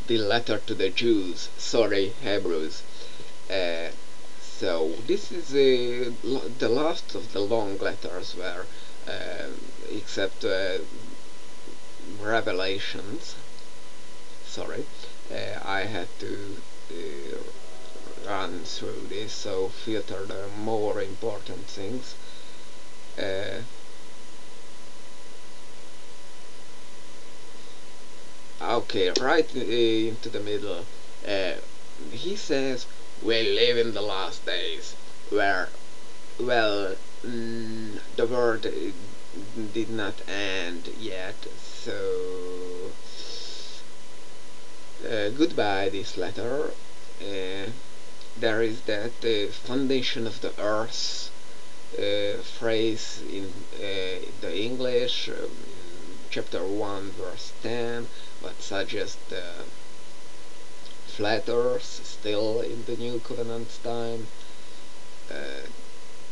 the letter to the Jews, sorry, Hebrews. So this is the last of the long letters where, except Revelations, sorry, I had to run through this, so filter the more important things. Okay, right into the middle. He says, we live in the last days, where, well, the world did not end yet, so goodbye this letter. There is that foundation of the earth phrase in the English, chapter 1 verse 10, but suggests flat earth still in the New Covenant time.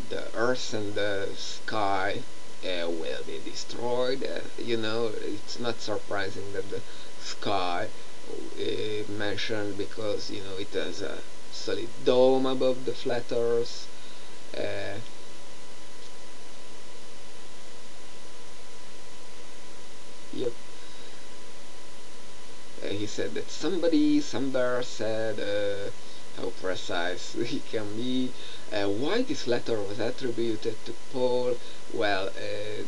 The earth and the sky will be destroyed. It's not surprising that the sky mentioned, because it has a solid dome above the flat earth. Yep. He said that somebody somewhere said how precise he can be. Why this letter was attributed to Paul? Well,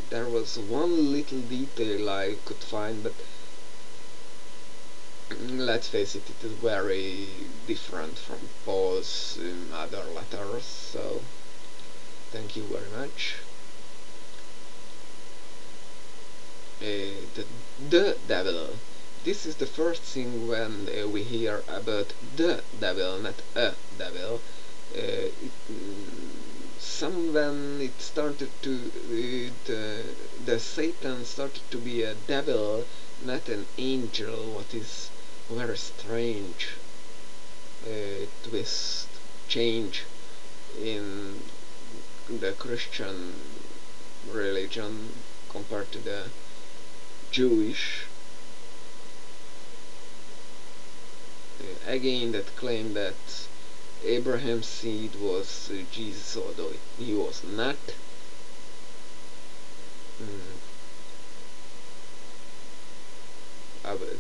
there was one little detail I could find, but let's face it, it is very different from Paul's other letters, so thank you very much. The devil. This is the first thing when we hear about the devil, not a devil. When it started to the Satan started to be a devil, not an angel, what is very strange twist, change in the Christian religion compared to the Jewish. Again, that claim that Abraham's seed was Jesus, although he was not.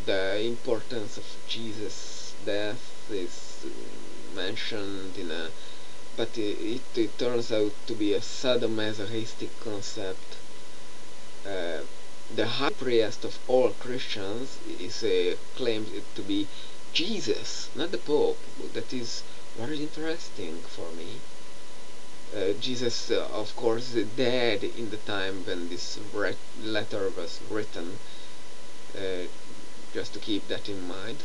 The importance of Jesus' death is mentioned but it turns out to be a sadomasochistic concept. The high priest of all Christians is claimed to be Jesus, not the Pope. That is very interesting for me. Jesus, of course, died in the time when this letter was written, just to keep that in mind.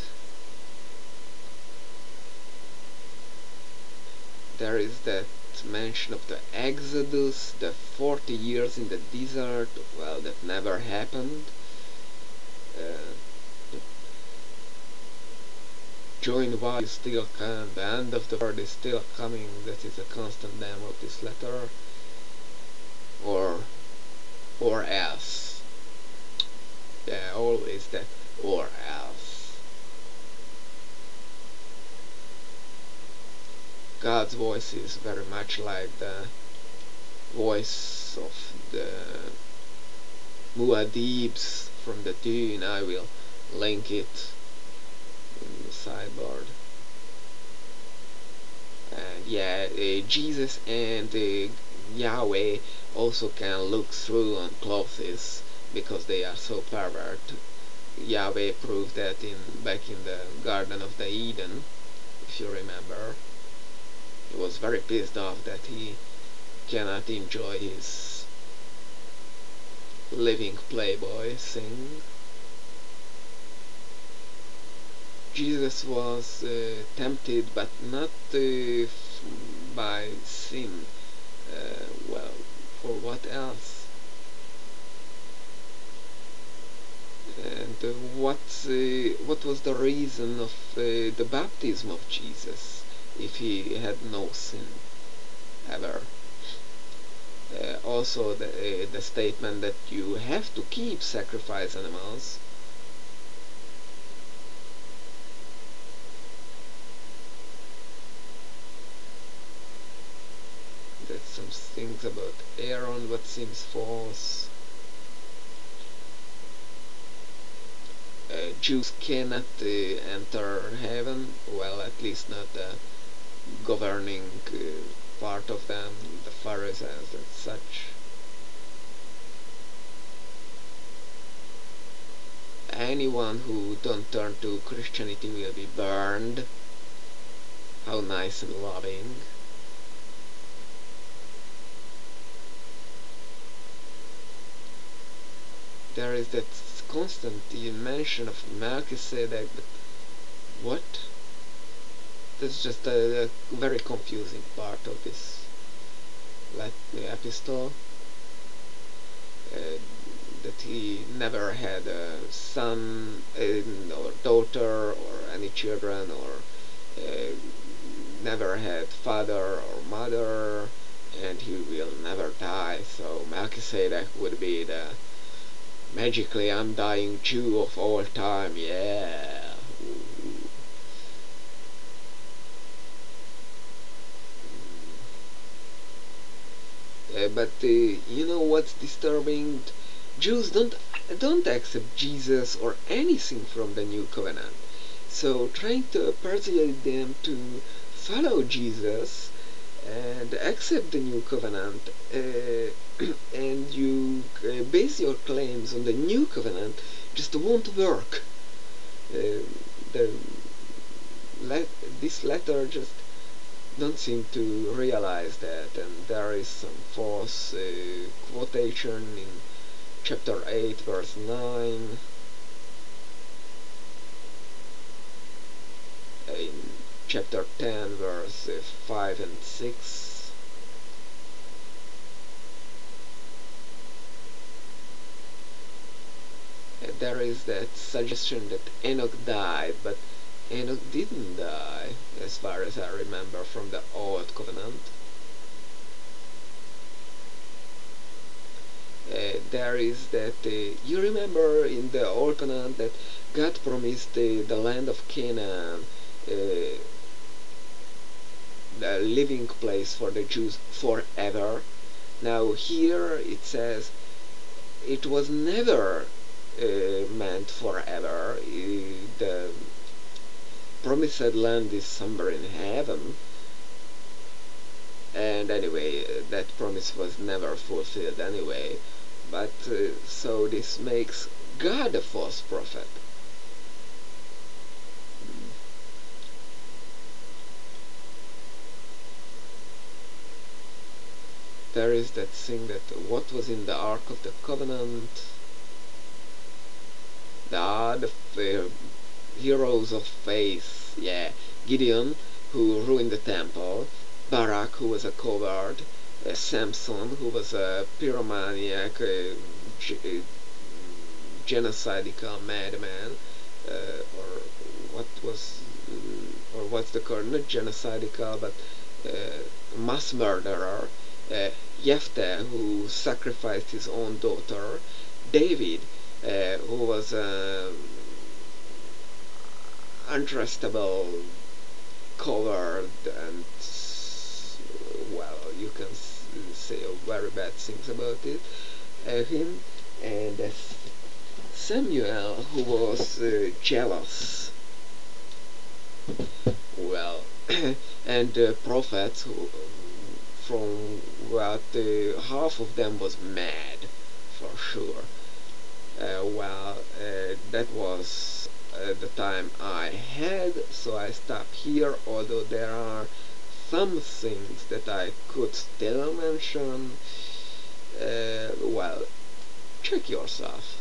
There is that mention of the Exodus, the 40 years in the desert. Well, that never happened. Join while you still can. The end of the world is still coming. That is a constant name of this letter. Or else. Yeah, always that or else. God's voice is very much like the voice of the Muad'Dibs from the Dune. I will link it in the sideboard. And yeah, Jesus and Yahweh also can look through on clothes because they are so pervert. Yahweh proved that back in the Garden of the Eden, if you remember. He was very pissed off that he cannot enjoy his living playboy thing. Jesus was tempted, but not by sin. Well, for what else? And what was the reason of the baptism of Jesus if he had no sin ever? Also, the statement that you have to keep sacrifice animals. things about Aaron what seems false. Jews cannot enter heaven, well, at least not the governing part of them, the Pharisees and such. Anyone who don't turn to Christianity will be burned. How nice and loving. There is that constant mention of Melchizedek, but what? That's just a very confusing part of this epistle. That he never had a son or daughter or any children, or never had father or mother, and he will never die. So Melchizedek would be the magically undying Jew of all time. Yeah. But you know what's disturbing? Jews don't accept Jesus or anything from the new covenant. So trying to persuade them to follow Jesus and accept the new covenant, and you base your claims on the new covenant, just won't work. The this letter just don't seem to realize that, and there is some false quotation in chapter 8 verse 9, in chapter 10 verse 5 and 6. There is that suggestion that Enoch died, but Enoch didn't die, as far as I remember from the Old Covenant. There is that, you remember in the Old Covenant that God promised the land of Canaan, the living place for the Jews forever. Now here it says it was never meant forever. The promised land is somewhere in heaven, and anyway, that promise was never fulfilled anyway. But so this makes God a false prophet. There is that thing that what was in the Ark of the Covenant, the heroes of faith, yeah, Gideon, who ruined the temple, Barak, who was a coward, Samson, who was a pyromaniac, genocidal madman, or what was, or what's the current, not genocidal, but mass murderer, Jephthah, who sacrificed his own daughter, David, who was untrustable coward, and well, you can say very bad things about it, him, and Samuel, who was jealous, well, and prophets who, from what half of them was mad for sure. That was the time I had, so I stop here, although there are some things that I could still mention. Well, check yourself.